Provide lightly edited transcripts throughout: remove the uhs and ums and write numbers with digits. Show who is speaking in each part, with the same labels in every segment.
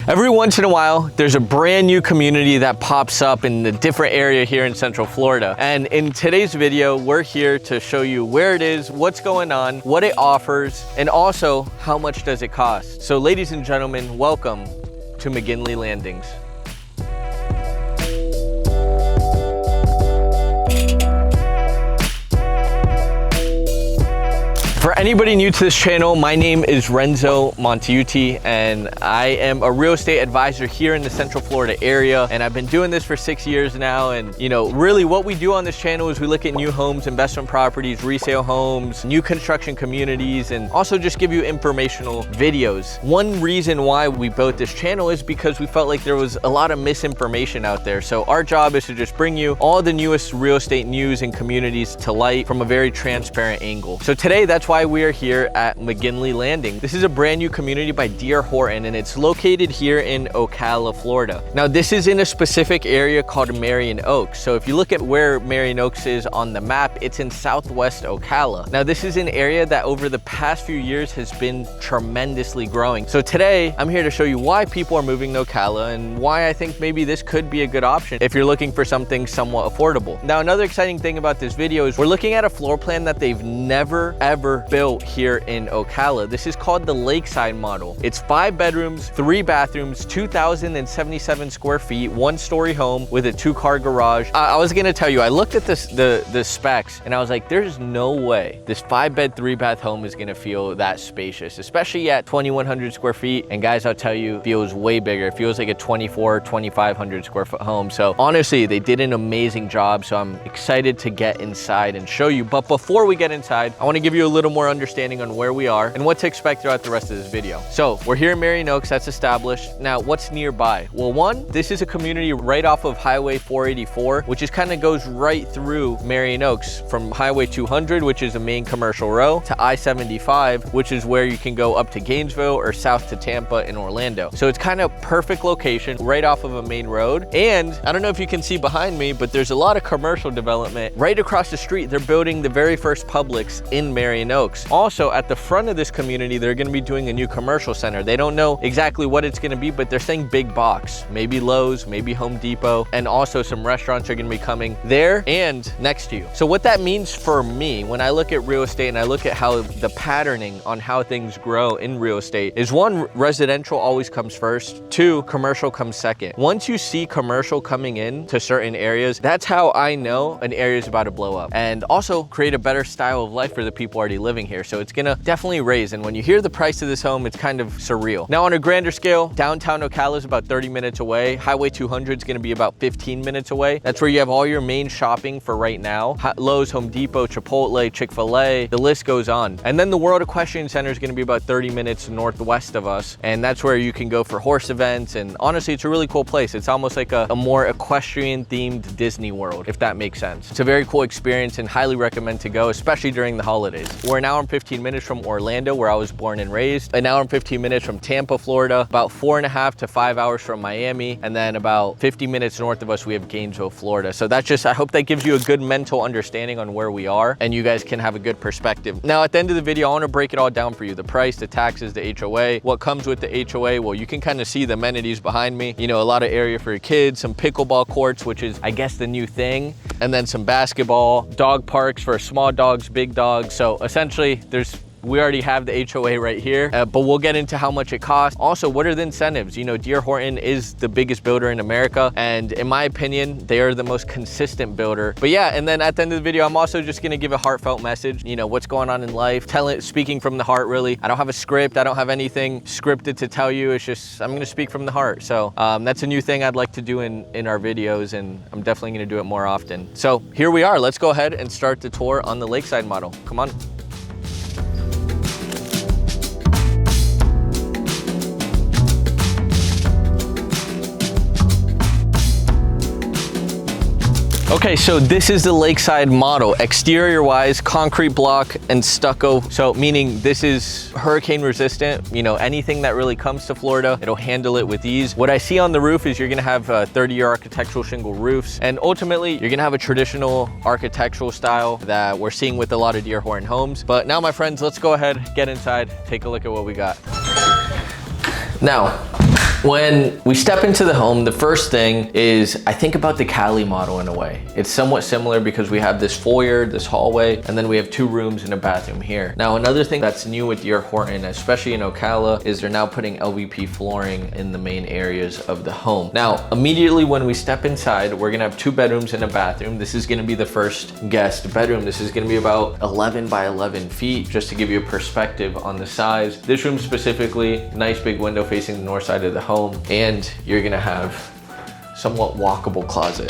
Speaker 1: Every once in a while, there's a brand new community that pops up in a different area here in Central Florida. And in today's video, we're here to show you where it is, what's going on, what it offers, and also how much does it cost. So ladies and gentlemen, welcome to McKinley Landings. For anybody new to this channel, my name is Renzo Montiuti and I am a real estate advisor here in the Central Florida area. And I've been doing this for 6 years now. And really what we do on this channel is we look at new homes, investment properties, resale homes, new construction communities, and also just give you informational videos. One reason why we built this channel is because we felt like there was a lot of misinformation out there. So our job is to just bring you all the newest real estate news and communities to light from a very transparent angle. So today, that's why we are here at McKinley Landing. This is a brand new community by D.R. Horton, and it's located here in Ocala, Florida. Now, this is in a specific area called Marion Oaks. So if you look at where Marion Oaks is on the map, it's in Southwest Ocala. Now, this is an area that over the past few years has been tremendously growing. So today, I'm here to show you why people are moving to Ocala and why I think maybe this could be a good option if you're looking for something somewhat affordable. Now, another exciting thing about this video is we're looking at a floor plan that they've never, ever built here in Ocala. This is called the Lakeside model. It's 5 bedrooms, 3 bathrooms, 2,077 square feet, 1-story home with a 2-car garage. I was gonna tell you, I looked at the specs and I was like, there's no way this 5-bed, 3-bath home is gonna feel that spacious, especially at 2,100 square feet. And guys, I'll tell you, it feels way bigger. It feels like a 2,500 square foot home. So honestly, they did an amazing job. So I'm excited to get inside and show you. But before we get inside, I wanna give you a little more understanding on where we are and what to expect throughout the rest of this video. So we're here in Marion Oaks, that's established. Now, what's nearby? Well, one, this is a community right off of Highway 484, which is kind of goes right through Marion Oaks from Highway 200, which is a main commercial row, to I-75, which is where you can go up to Gainesville or south to Tampa in Orlando. So it's kind of perfect location right off of a main road. And I don't know if you can see behind me, but there's a lot of commercial development right across the street. They're building the very first Publix in Marion Oaks. Also, at the front of this community, they're going to be doing a new commercial center. They don't know exactly what it's going to be, but they're saying big box, maybe Lowe's, maybe Home Depot, and also some restaurants are going to be coming there and next to you. So what that means for me, when I look at real estate and I look at how the patterning on how things grow in real estate is, 1, residential always comes first, 2, commercial comes second. Once you see commercial coming in to certain areas, that's how I know an area is about to blow up and also create a better style of life for the people already living here. So it's gonna definitely raise. And when you hear the price of this home, it's kind of surreal. Now, on a grander scale, downtown Ocala is about 30 minutes away. Highway 200 is gonna be about 15 minutes away. That's where you have all your main shopping for right now. Lowe's, Home Depot, Chipotle, Chick-fil-A, the list goes on. And then the World Equestrian Center is gonna be about 30 minutes northwest of us. And that's where you can go for horse events. And honestly, it's a really cool place. It's almost like a more equestrian themed Disney World, if that makes sense. It's a very cool experience and highly recommend to go, especially during the holidays. We're an hour and 15 minutes from Orlando, where I was born and raised, an hour and 15 minutes from Tampa, Florida, about 4.5 to 5 hours from Miami, and then about 50 minutes north of us, we have Gainesville, Florida. So that's just, I hope that gives you a good mental understanding on where we are, and you guys can have a good perspective. Now, at the end of the video, I want to break it all down for you. The price, the taxes, the HOA, what comes with the HOA. Well, you can kind of see the amenities behind me. You know, a lot of area for your kids, some pickleball courts, which is, I guess, the new thing, and then some basketball, dog parks for small dogs, big dogs. So essentially, we already have the HOA right here, but we'll get into how much it costs. Also, what are the incentives? You know, D.R. Horton is the biggest builder in America, and in my opinion, they are the most consistent builder. But yeah, and then at the end of the video, I'm also just gonna give a heartfelt message, you know, what's going on in life, speaking from the heart, really. I don't have a script, I don't have anything scripted to tell you, it's just, I'm gonna speak from the heart. So that's a new thing I'd like to do in our videos, and I'm definitely gonna do it more often. So here we are, let's go ahead and start the tour on the Lakeside model. Come on. Okay, so this is the Lakeside model. Exterior wise, concrete block and stucco. So meaning this is hurricane resistant. You know, anything that really comes to Florida, it'll handle it with ease. What I see on the roof is you're gonna have 30-year architectural shingle roofs. And ultimately, you're gonna have a traditional architectural style that we're seeing with a lot of D.R. Horton homes. But now, my friends, let's go ahead, get inside, take a look at what we got. Now, when we step into the home, the first thing is I think about the Cali model in a way. It's somewhat similar because we have this foyer, this hallway, and then we have 2 rooms and a bathroom here. Now, another thing that's new with D.R. Horton, especially in Ocala, is they're now putting LVP flooring in the main areas of the home. Now, immediately when we step inside, we're gonna have 2 bedrooms and a bathroom. This is gonna be the first guest bedroom. This is gonna be about 11 by 11 feet, just to give you a perspective on the size. This room specifically, nice big window facing the north side of the home, and you're gonna have somewhat walkable closet.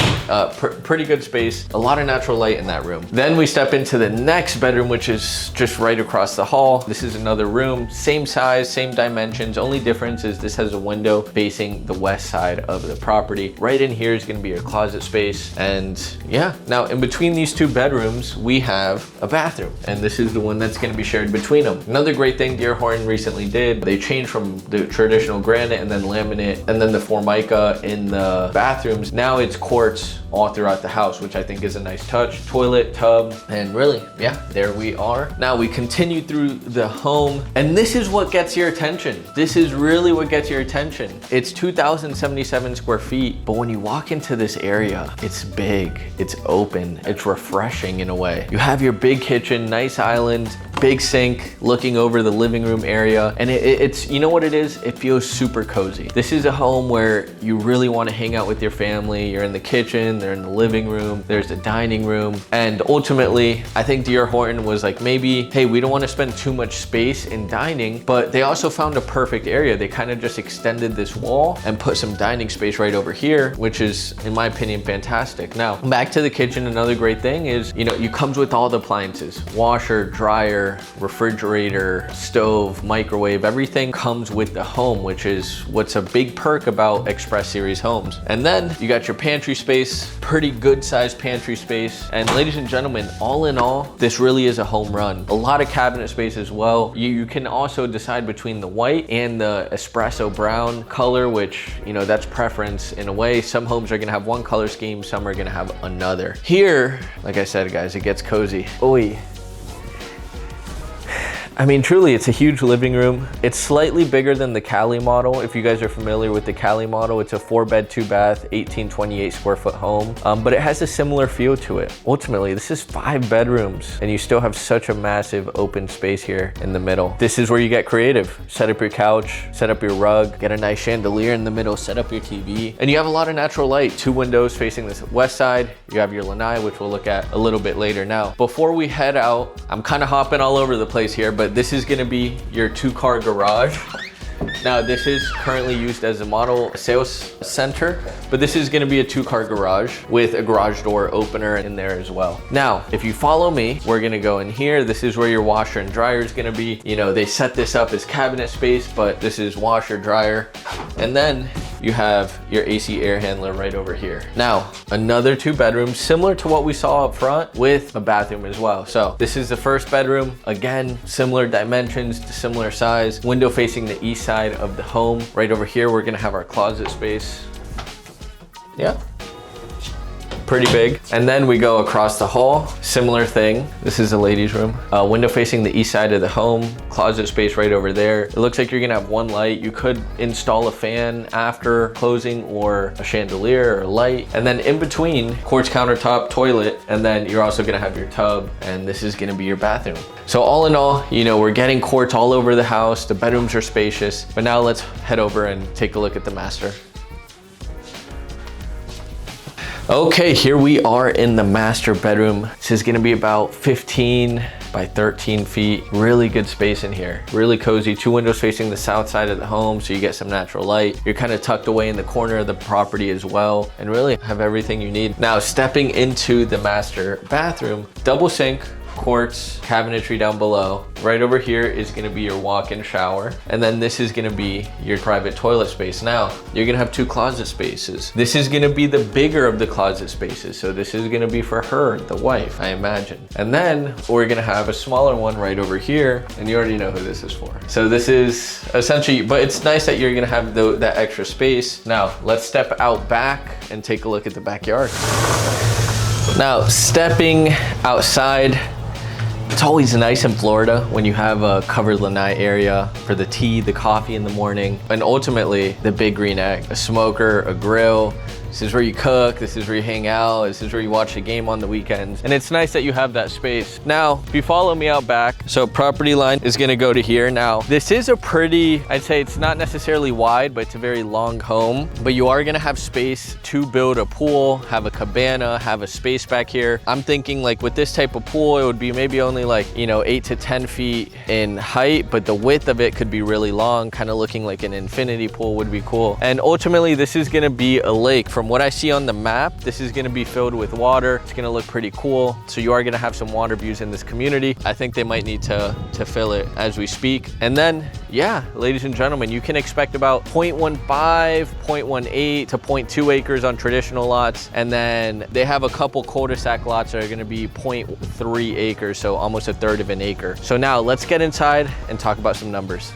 Speaker 1: Pretty good space, a lot of natural light in that room. Then we step into the next bedroom, which is just right across the hall. This is another room, same size, same dimensions. Only difference is this has a window facing the west side of the property. Right in here is gonna be your closet space. And yeah, now in between these 2 bedrooms, we have a bathroom. And this is the one that's gonna be shared between them. Another great thing D.R. Horton recently did, they changed from the traditional granite and then laminate and then the Formica in the bathrooms. Now it's quartz all throughout the house, which I think is a nice touch. Toilet, tub, and really, yeah, there we are. Now we continue through the home, and this is what gets your attention. This is really what gets your attention. It's 2,077 square feet, but when you walk into this area, it's big, it's open, it's refreshing in a way. You have your big kitchen, nice island, big sink looking over the living room area, and it's, you know what it is? It feels super cozy. This is a home where you really want to hang out with your family. You're in the kitchen, they're in the living room, there's the dining room, and ultimately, I think D.R. Horton was like, maybe, hey, we don't want to spend too much space in dining, but they also found a perfect area. They kind of just extended this wall and put some dining space right over here, which is, in my opinion, fantastic. Now, back to the kitchen, another great thing is, you know, it comes with all the appliances, washer, dryer, refrigerator, stove, microwave, everything comes with the home, which is what's a big perk about Express Series homes. And then you got your pantry space, pretty good sized pantry space. And ladies and gentlemen, all in all, this really is a home run. A lot of cabinet space as well. You can also decide between the white and the espresso brown color, which, you know, that's preference in a way. Some homes are gonna have one color scheme, some are gonna have another. Here, like I said, guys, it gets cozy. Oy. I mean, truly, it's a huge living room. It's slightly bigger than the Cali model. If you guys are familiar with the Cali model, it's a 4-bed, 2-bath, 1,828 square foot home, but it has a similar feel to it. Ultimately, this is 5 bedrooms, and you still have such a massive open space here in the middle. This is where you get creative. Set up your couch, set up your rug, get a nice chandelier in the middle, set up your TV, and you have a lot of natural light. 2 windows facing the west side. You have your lanai, which we'll look at a little bit later. Now, before we head out, I'm kind of hopping all over the place here, but this is gonna be your 2-car garage. Now, this is currently used as a model sales center, but this is gonna be a 2-car garage with a garage door opener in there as well. Now, if you follow me, we're gonna go in here. This is where your washer and dryer is gonna be. You know, they set this up as cabinet space, but this is washer, dryer. And then you have your AC air handler right over here. Now, another 2 bedrooms, similar to what we saw up front, with a bathroom as well. So this is the first bedroom. Again, similar dimensions, similar size, window facing the east side of the home. Right over here, we're gonna have our closet space. Yeah. Pretty big. And then we go across the hall, similar thing. This is the ladies' room. Window facing the east side of the home, closet space right over there. It looks like you're gonna have 1 light. You could install a fan after closing or a chandelier or a light. And then in between, quartz countertop, toilet, and then you're also gonna have your tub, and this is gonna be your bathroom. So all in all, you know, we're getting quartz all over the house. The bedrooms are spacious, but now let's head over and take a look at the master. Okay, here we are in the master bedroom. This is gonna be about 15 by 13 feet. Really good space in here, really cozy. 2 windows facing the south side of the home, so you get some natural light. You're kind of tucked away in the corner of the property as well, and really have everything you need. Now, stepping into the master bathroom, double sink, quartz cabinetry down below. Right over here is gonna be your walk-in shower. And then this is gonna be your private toilet space. Now, you're gonna have 2 closet spaces. This is gonna be the bigger of the closet spaces. So this is gonna be for her, the wife, I imagine. And then we're gonna have a smaller one right over here. And you already know who this is for. So this is essentially, but it's nice that you're gonna have that extra space. Now, let's step out back and take a look at the backyard. Now, stepping outside It's always nice in Florida when you have a covered lanai area for the tea, the coffee in the morning, and ultimately the big green egg, a smoker, a grill. This is where you cook, this is where you hang out, this is where you watch a game on the weekends. And it's nice that you have that space. Now, if you follow me out back, so property line is gonna go to here. Now, this is a pretty, I'd say it's not necessarily wide, but it's a very long home. But you are gonna have space to build a pool, have a cabana, have a space back here. I'm thinking like with this type of pool, it would be maybe only like, 8 to 10 feet in height, but the width of it could be really long, kind of looking like an infinity pool would be cool. And ultimately, this is gonna be a lake. From what I see on the map, this is gonna be filled with water. It's gonna look pretty cool. So you are gonna have some water views in this community. I think they might need to fill it as we speak. And then, yeah, ladies and gentlemen, you can expect about 0.15, 0.18 to 0.2 acres on traditional lots. And then they have a couple cul-de-sac lots that are gonna be 0.3 acres, so almost a third of an acre. So now let's get inside and talk about some numbers.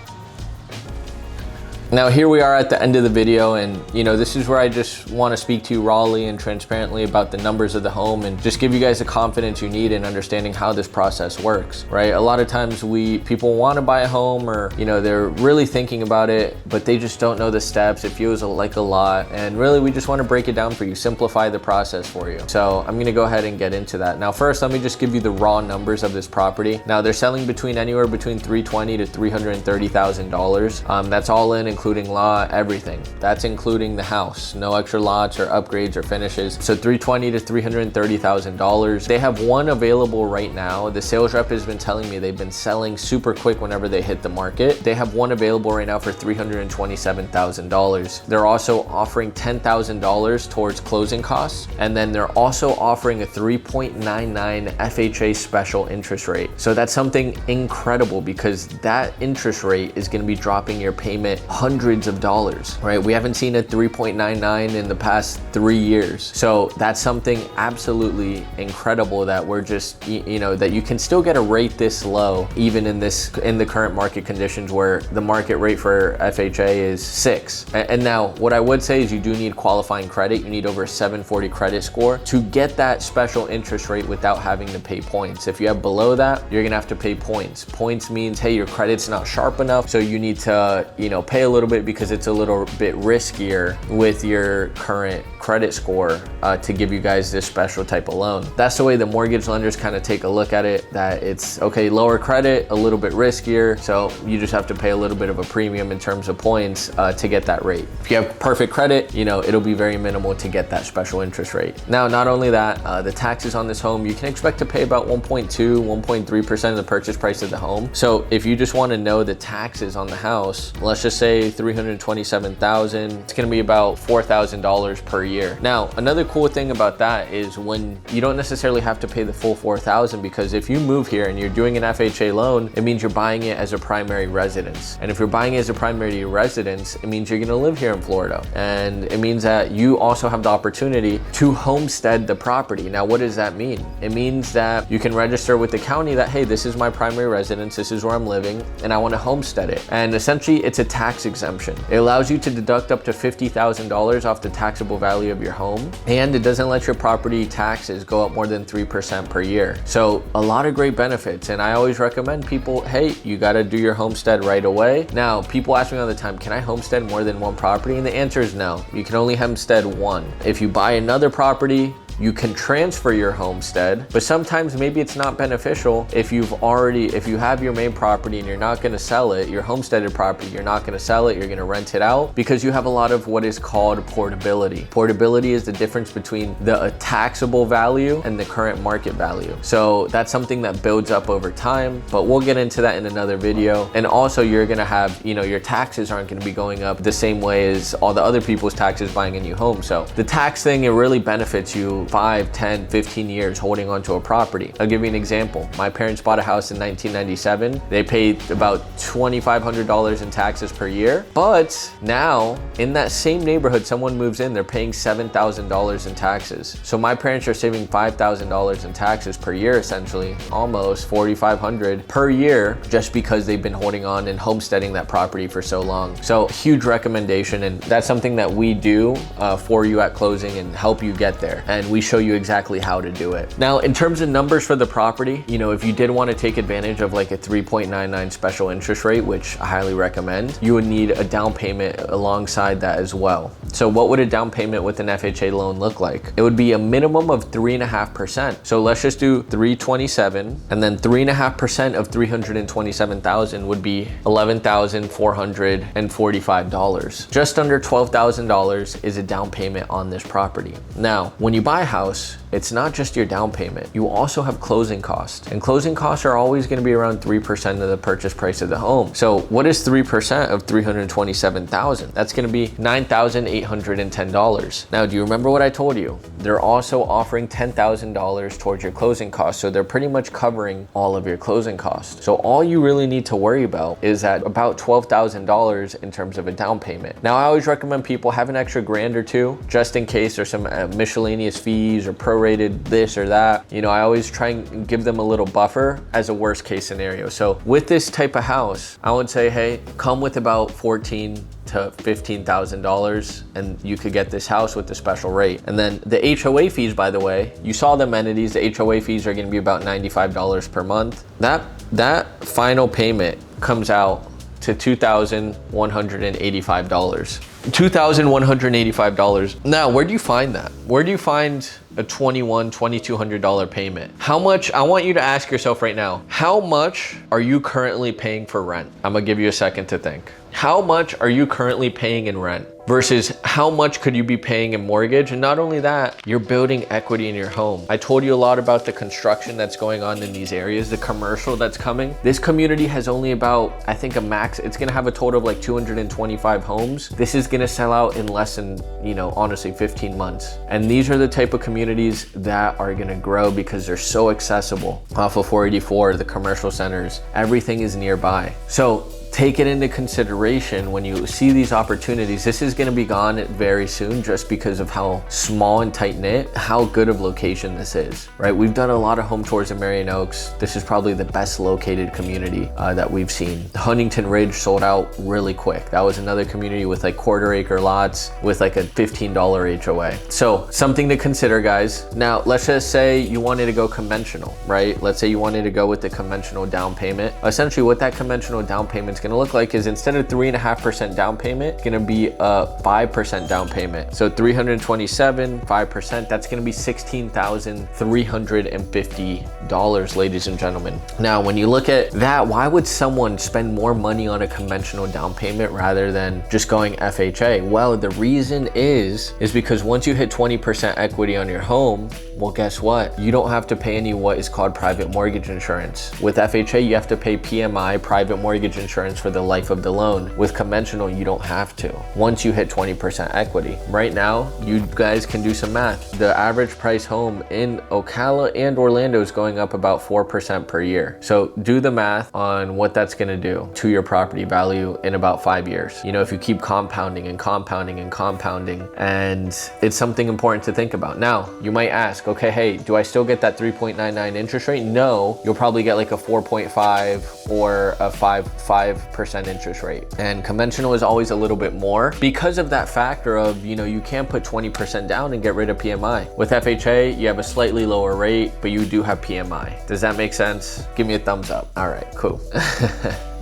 Speaker 1: Now here we are at the end of the video, and this is where I just want to speak to you rawly and transparently about the numbers of the home and just give you guys the confidence you need in understanding how this process works, right? A lot of times people want to buy a home, or they're really thinking about it, but they just don't know the steps. It feels like a lot, and really we just want to break it down for you, simplify the process for you. So I'm going to go ahead and get into that. Now first, let me just give you the raw numbers of this property. Now they're selling anywhere between $320,000 to $330,000. That's all in, including lot, everything. That's including the house, no extra lots or upgrades or finishes. So $320,000 to $330,000. They have one available right now. The sales rep has been telling me they've been selling super quick whenever they hit the market. They have one available right now for $327,000. They're also offering $10,000 towards closing costs, and then they're also offering a 3.99 FHA special interest rate. So that's something incredible, because that interest rate is going to be dropping your payment hundreds of dollars, right? We haven't seen a 3.99 in the past 3 years. So that's something absolutely incredible that we're just, that you can still get a rate this low, even in the current market conditions where the market rate for FHA is 6. And now what I would say is you do need qualifying credit. You need over a 740 credit score to get that special interest rate without having to pay points. If you have below that, you're gonna have to pay points. Points means, hey, your credit's not sharp enough, so you need to, pay a little bit because it's a little bit riskier with your current credit score to give you guys this special type of loan. That's the way the mortgage lenders kind of take a look at it, that it's okay, lower credit, a little bit riskier, so you just have to pay a little bit of a premium in terms of points to get that rate. If you have perfect credit, it'll be very minimal to get that special interest rate. Now, not only that, the taxes on this home, you can expect to pay about 1.2, 1.3% of the purchase price of the home. So if you just want to know the taxes on the house, let's just say $327,000, it's going to be about $4,000 per year. Now, another cool thing about that is when you don't necessarily have to pay the full $4,000, because if you move here and you're doing an FHA loan, it means you're buying it as a primary residence. And if you're buying it as a primary residence, it means you're going to live here in Florida. And it means that you also have the opportunity to homestead the property. Now, what does that mean? It means that you can register with the county that, hey, this is my primary residence, this is where I'm living, and I want to homestead it. And essentially, it's a tax exemption. It allows you to deduct up to $50,000 off the taxable value of your home, and it doesn't let your property taxes go up more than 3% per year. So a lot of great benefits, and I always recommend people, hey, you got to do your homestead right away. Now, people ask me all the time, can I homestead more than one property? And the answer is no. You can only homestead one. If you buy another property, you can transfer your homestead, but sometimes maybe it's not beneficial if you have your main property and you're not going to sell it, your homesteaded property, you're not going to sell it, you're going to rent it out, because you have a lot of what is called portability. Portability is the difference between the taxable value and the current market value. So that's something that builds up over time, but we'll get into that in another video. And also you're going to have, your taxes aren't going to be going up the same way as all the other people's taxes buying a new home. So the tax thing, it really benefits you 5, 10, 15 years holding onto a property. I'll give you an example. My parents bought a house in 1997. They paid about $2,500 in taxes per year. But now in that same neighborhood, someone moves in, they're paying $7,000 in taxes. So my parents are saving $5,000 in taxes per year, essentially, almost $4,500 per year, just because they've been holding on and homesteading that property for so long. So huge recommendation. And that's something that we do for you at closing and help you get there. And we show you exactly how to do it. Now, in terms of numbers for the property, you know, if you did want to take advantage of like a 3.99 special interest rate, which I highly recommend, you would need a down payment alongside that as well. So what would a down payment with an FHA loan look like? It would be a minimum of 3.5%. So let's just do 327, and then 3.5% of 327,000 would be $11,445. Just under $12,000 is a down payment on this property. Now, when you buy a house, it's not just your down payment. You also have closing costs, and closing costs are always going to be around 3% of the purchase price of the home. So what is 3% of 327,000? That's going to be $9,810. Now, do you remember what I told you? They're also offering $10,000 towards your closing costs. So they're pretty much covering all of your closing costs. So all you really need to worry about is that about $12,000 in terms of a down payment. Now, I always recommend people have an extra grand or two just in case there's some miscellaneous fees or prorated this or that. You know, I always try and give them a little buffer as a worst case scenario. So with this type of house, I would say, hey, come with about $14,000 to $15,000 and you could get this house with the special rate. And then the HOA fees, by the way, you saw the amenities. The HOA fees are going to be about $95 per month. That final payment comes out to $2,185. $2,185. Now, where do you find that? Where do you find a $2,200 payment? How much, I want you to ask yourself right now, how much are you currently paying for rent? I'm gonna give you a second to think. How much are you currently paying in rent versus how much could you be paying in mortgage? And not only that, you're building equity in your home. I told you a lot about the construction that's going on in these areas, the commercial that's coming. This community has only about, I think, a max, it's gonna have a total of like 225 homes. This is gonna sell out in less than, you know, honestly 15 months. And these are the type of communities that are gonna grow because they're so accessible. Off of 484, the commercial centers, everything is nearby. So take it into consideration when you see these opportunities. This is going to be gone very soon just because of how small and tight knit, how good of location this is, right? We've done a lot of home tours in Marion Oaks. This is probably the best located community that we've seen. Huntington Ridge sold out really quick. That was another community with like quarter-acre lots with like a $15 HOA. So something to consider, guys. Now, let's just say you wanted to go conventional, right? Let's say you wanted to go with the conventional down payment. Essentially, what that conventional down payment is going to look like is instead of 3.5% down payment, it's going to be a 5% down payment. So 327, 5%, that's going to be $16,350, ladies and gentlemen. Now, when you look at that, why would someone spend more money on a conventional down payment rather than just going FHA? Well, the reason is because once you hit 20% equity on your home, well, guess what? You don't have to pay any what is called private mortgage insurance. With FHA, you have to pay PMI, private mortgage insurance, for the life of the loan. With conventional, you don't have to once you hit 20% equity. Right now, you guys can do some math. The average price home in Ocala and Orlando is going up about 4% per year. So do the math on what that's going to do to your property value in about 5 years. You know, if you keep compounding and compounding and compounding, and it's something important to think about. Now, you might ask, okay, hey, do I still get that 3.99 interest rate? No, you'll probably get like a 4.5 or a 5% interest rate. And conventional is always a little bit more because of that factor of, you know, you can't put 20% down and get rid of PMI. With FHA, you have a slightly lower rate, but you do have PMI. Does that make sense? Give me a thumbs up. All right, cool.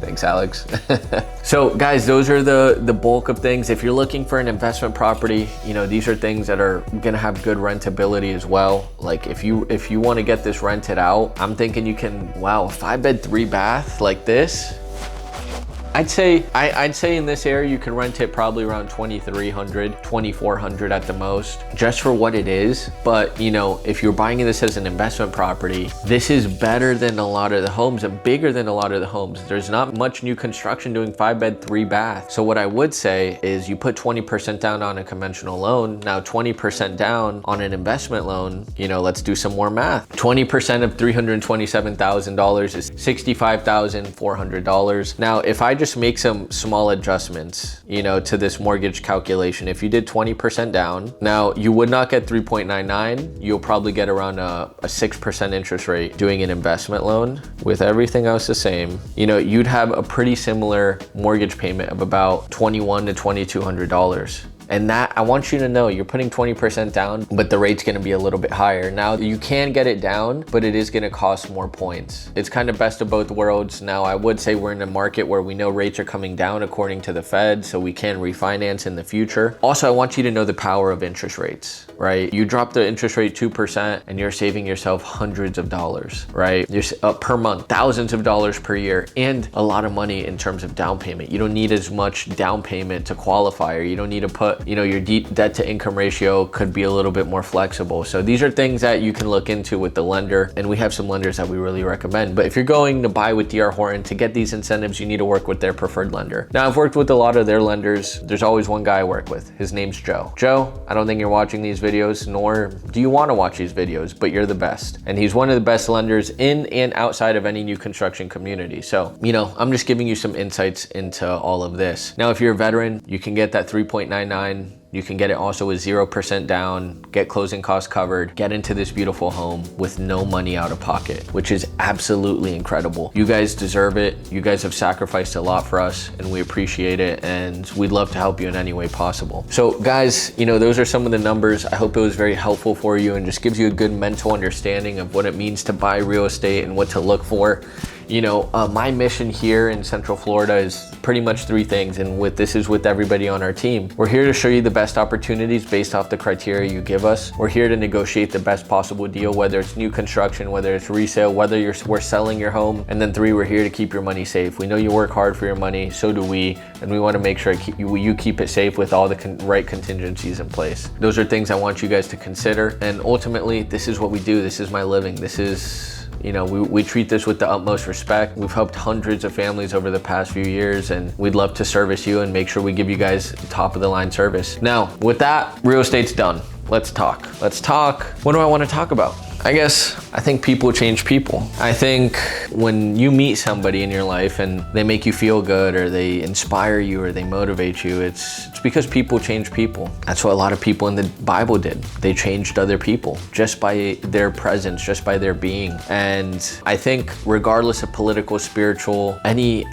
Speaker 1: Thanks, Alex. So guys, those are the bulk of things. If you're looking for an investment property, you know, these are things that are gonna have good rentability as well. Like if you want to get this rented out, I'm thinking you can, wow, 5-bed, 3-bath like this. I'd say in this area you can rent it probably around $2,300, $2,400 at the most, just for what it is. But you know, if you're buying this as an investment property, this is better than a lot of the homes and bigger than a lot of the homes. There's not much new construction doing 5-bed, 3-bath. So what I would say is you put 20% down on a conventional loan. Now 20% down on an investment loan, you know, let's do some more math. 20% of $327,000 is $65,400. Now, if I just make some small adjustments, you know, to this mortgage calculation. If you did 20% down, now you would not get 3.99. You'll probably get around a 6% interest rate doing an investment loan. With everything else the same, you know, you'd have a pretty similar mortgage payment of about $2,100 to $2,200. And that, I want you to know, you're putting 20% down, but the rate's gonna be a little bit higher. Now, you can get it down, but it is gonna cost more points. It's kind of best of both worlds. Now, I would say we're in a market where we know rates are coming down according to the Fed, so we can refinance in the future. Also, I want you to know the power of interest rates, right? You drop the interest rate 2% and you're saving yourself hundreds of dollars, right? You're per month, thousands of dollars per year, and a lot of money in terms of down payment. You don't need as much down payment to qualify, or you don't need to put, you know, your debt to income ratio could be a little bit more flexible. So these are things that you can look into with the lender, and we have some lenders that we really recommend. But if you're going to buy with DR Horton, to get these incentives, you need to work with their preferred lender. Now, I've worked with a lot of their lenders. There's always one guy I work with. His name's Joe. Joe, I don't think you're watching these videos, nor do you want to watch these videos, but you're the best. And he's one of the best lenders in and outside of any new construction community. So, you know, I'm just giving you some insights into all of this. Now, if you're a veteran, you can get that 3.99. You can get it also with 0% down, get closing costs covered, get into this beautiful home with no money out of pocket, which is absolutely incredible. You guys deserve it. You guys have sacrificed a lot for us, and we appreciate it, and we'd love to help you in any way possible. So guys, you know, those are some of the numbers. I hope it was very helpful for you and just gives you a good mental understanding of what it means to buy real estate and what to look for. You know, my mission here in Central Florida is pretty much three things, and this is with everybody on our team. We're here to show you the best opportunities based off the criteria you give us. We're here to negotiate the best possible deal, whether it's new construction, whether it's resale, whether we're selling your home. And then three, we're here to keep your money safe. We know you work hard for your money, so do we, and we want to make sure you keep it safe with all the right contingencies in place. Those are things I want you guys to consider, and ultimately, this is what we do. This is my living. This is, you know, we treat this with the utmost respect. We've helped hundreds of families over the past few years, and we'd love to service you and make sure we give you guys top of the line service. Now, with that, real estate's done. Let's talk. What do I want to talk about? I think people change people. I think when you meet somebody in your life and they make you feel good, or they inspire you, or they motivate you, it's because people change people. That's what a lot of people in the Bible did. They changed other people just by their presence, just by their being. And I think regardless of political, spiritual, any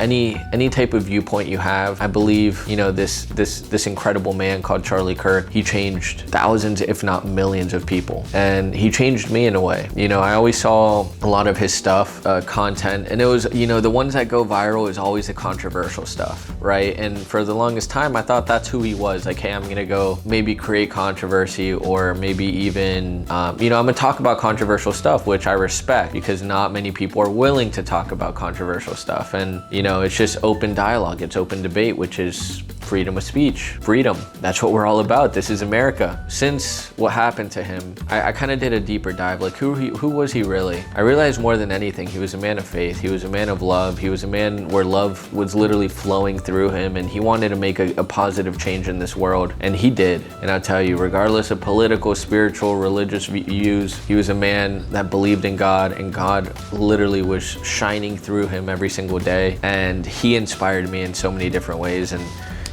Speaker 1: type of viewpoint you have, I believe, you know, this incredible man called Charlie Kirk, he changed thousands, if not millions of people. And he changed me in a way. You know, I always saw a lot of his stuff, content, and it was, you know, the ones that go viral is always the controversial stuff, right? And for the longest time, I thought that's who he was. Like, hey, I'm gonna go maybe create controversy, or maybe even, you know, I'm gonna talk about controversial stuff, which I respect, because not many people are willing to talk about controversial stuff. And, you know, it's just open dialogue, it's open debate, which is freedom of speech, freedom. That's what we're all about. This is America. Since what happened to him, I kind of did a deeper dive. Like, who was he really? I realized more than anything, he was a man of faith. He was a man of love. He was a man where love was literally flowing through him, and he wanted to make a positive change in this world, and he did. And I'll tell you, regardless of political, spiritual, religious views, he was a man that believed in God, and God literally was shining through him every single day. And he inspired me in so many different ways. And,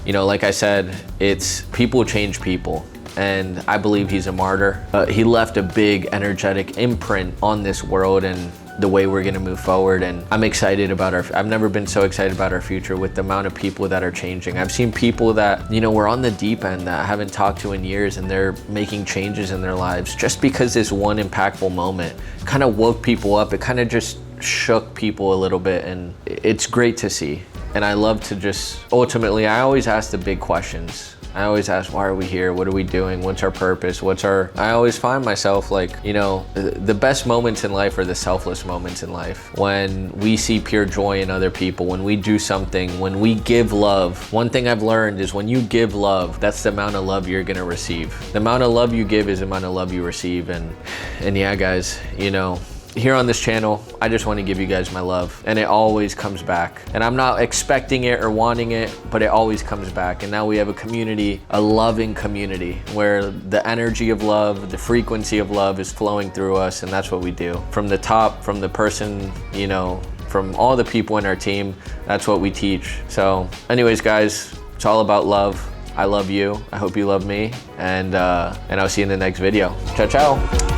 Speaker 1: you know, like I said, it's people change people. And I believe he's a martyr. He left a big energetic imprint on this world and the way we're gonna move forward. And I'm excited about I've never been so excited about our future with the amount of people that are changing. I've seen people that, you know, were on the deep end that I haven't talked to in years, and they're making changes in their lives just because this one impactful moment kind of woke people up. It kind of just shook people a little bit, and it's great to see. And I love to just, ultimately, I always ask the big questions. I always ask, why are we here? What are we doing? What's our purpose? I always find myself like, you know, the best moments in life are the selfless moments in life. When we see pure joy in other people, when we do something, when we give love. One thing I've learned is when you give love, that's the amount of love you're gonna receive. The amount of love you give is the amount of love you receive. And yeah, guys, you know, here on this channel, I just want to give you guys my love, and it always comes back. And I'm not expecting it or wanting it, but it always comes back. And now we have a community, a loving community, where the energy of love, the frequency of love is flowing through us, and that's what we do. From the top, from the person, you know, from all the people in our team, that's what we teach. So anyways, guys, it's all about love. I love you. I hope you love me, and I'll see you in the next video. Ciao, ciao.